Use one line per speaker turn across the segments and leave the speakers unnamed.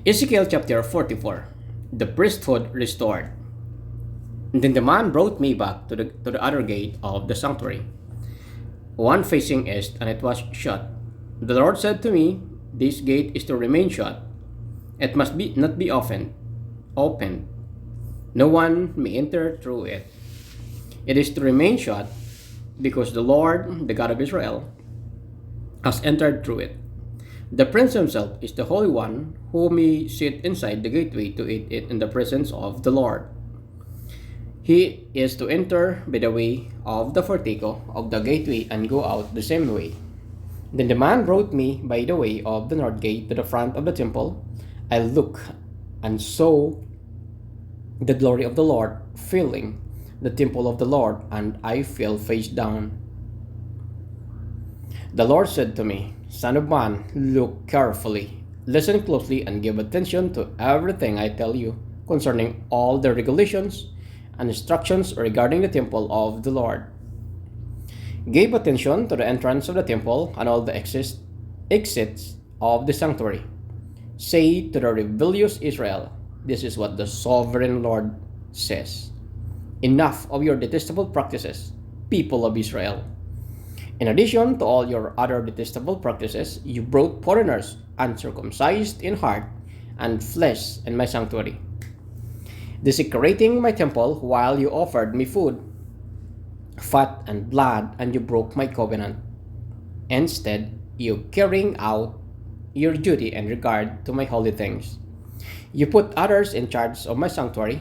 Ezekiel chapter 44. The priesthood restored. Then the man brought me back to the other gate of the sanctuary, one facing east, and it was shut. The Lord said to me, "This gate is to remain shut. It must not be opened. No one may enter through it. It is to remain shut because the Lord, the God of Israel, has entered through it. The prince himself is the Holy One who may sit inside the gateway to eat it in the presence of the Lord. He is to enter by the way of the portico of the gateway and go out the same way." Then the man brought me by the way of the north gate to the front of the temple. I looked and saw the glory of the Lord filling the temple of the Lord, and I fell face down. The Lord said to me, "Son of man, look carefully, listen closely, and give attention to everything I tell you concerning all the regulations and instructions regarding the temple of the Lord. Give attention to the entrance of the temple and all the exits of the sanctuary. Say to the rebellious Israel, 'This is what the sovereign Lord says. Enough of your detestable practices, people of Israel. In addition to all your other detestable practices, you brought foreigners uncircumcised in heart and flesh in my sanctuary, desecrating my temple while you offered me food, fat and blood, and you broke my covenant. Instead, you carrying out your duty in regard to my holy things. You put others in charge of my sanctuary.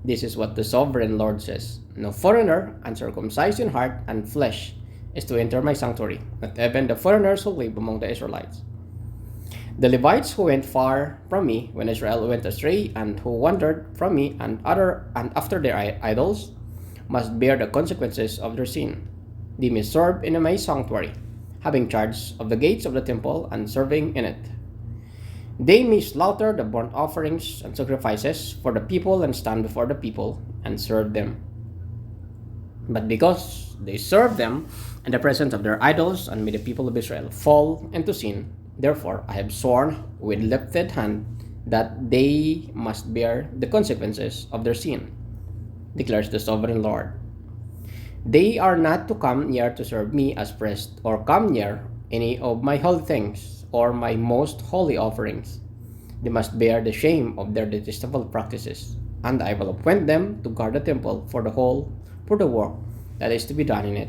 This is what the sovereign Lord says. No foreigner uncircumcised in heart and flesh is to enter my sanctuary, not even the foreigners who live among the Israelites. The Levites who went far from me when Israel went astray, and who wandered from me and after their idols, must bear the consequences of their sin. They may serve in my sanctuary, having charge of the gates of the temple and serving in it. They may slaughter the burnt offerings and sacrifices for the people and stand before the people and serve them. But because they serve them in the presence of their idols and made the people of Israel fall into sin, therefore I have sworn with lifted hand that they must bear the consequences of their sin, declares the sovereign Lord. They are not to come near to serve me as priest, or come near any of my holy things or my most holy offerings. They must bear the shame of their detestable practices, and I will appoint them to guard the temple for the work that is to be done in it.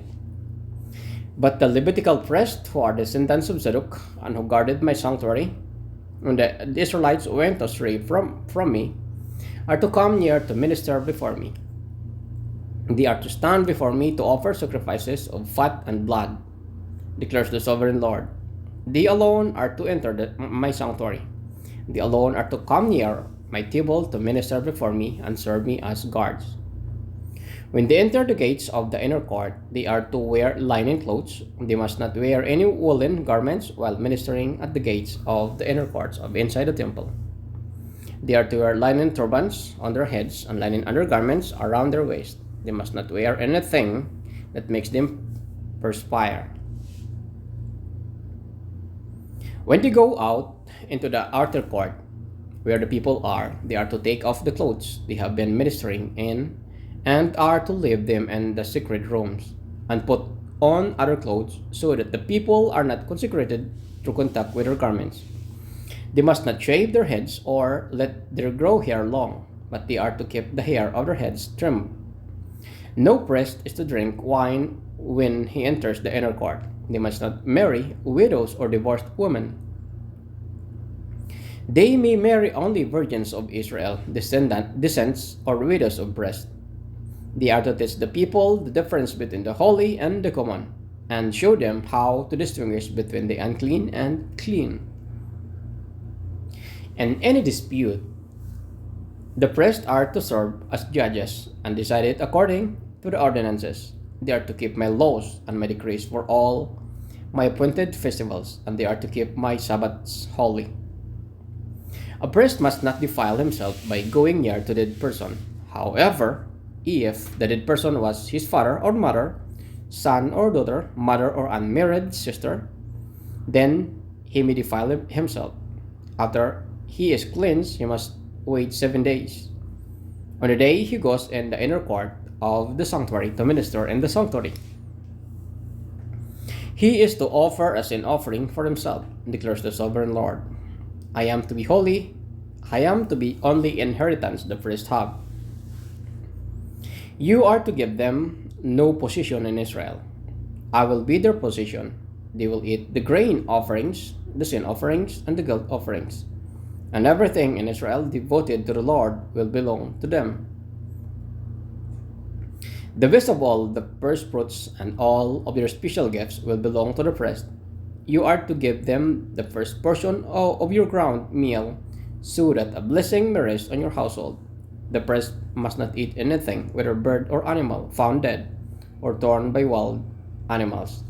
But the Levitical priests, who are descendants of Zadok, and who guarded my sanctuary, when the Israelites went astray from me, are to come near to minister before me. They are to stand before me to offer sacrifices of fat and blood, declares the sovereign Lord. They alone are to enter my sanctuary. They alone are to come near my table to minister before me and serve me as guards. When they enter the gates of the inner court, they are to wear linen clothes. They must not wear any woolen garments while ministering at the gates of the inner courts of inside the temple. They are to wear linen turbans on their heads and linen undergarments around their waist. They must not wear anything that makes them perspire. When they go out into the outer court, where the people are, they are to take off the clothes they have been ministering in, and are to leave them in the secret rooms, and put on other clothes, so that the people are not consecrated through contact with their garments. They must not shave their heads or let their grow hair long, but they are to keep the hair of their heads trimmed. No priest is to drink wine when he enters the inner court. They must not marry widows or divorced women. They may marry only virgins of Israel, descendants, or widows of breast. They are to teach the people the difference between the holy and the common, and show them how to distinguish between the unclean and clean. In any dispute, the priests are to serve as judges and decide it according to the ordinances. They are to keep my laws and my decrees for all my appointed festivals, and they are to keep my Sabbaths holy. A priest must not defile himself by going near to the dead person. However, if the dead person was his father or mother, son or daughter, mother or unmarried sister, then he may defile himself. After he is cleansed, he must wait 7 days. On the day he goes in the inner court of the sanctuary to minister in the sanctuary, he is to offer a sin offering for himself, declares the sovereign Lord. I am to be holy, I am to be only inheritance the priests have. You are to give them no position in Israel. I will be their position. They will eat the grain offerings, the sin offerings, and the guilt offerings. And everything in Israel devoted to the Lord will belong to them. The best of all the first fruits and all of your special gifts will belong to the priest. You are to give them the first portion of your ground meal, so that a blessing may rest on your household. The priest must not eat anything, whether bird or animal, found dead or torn by wild animals.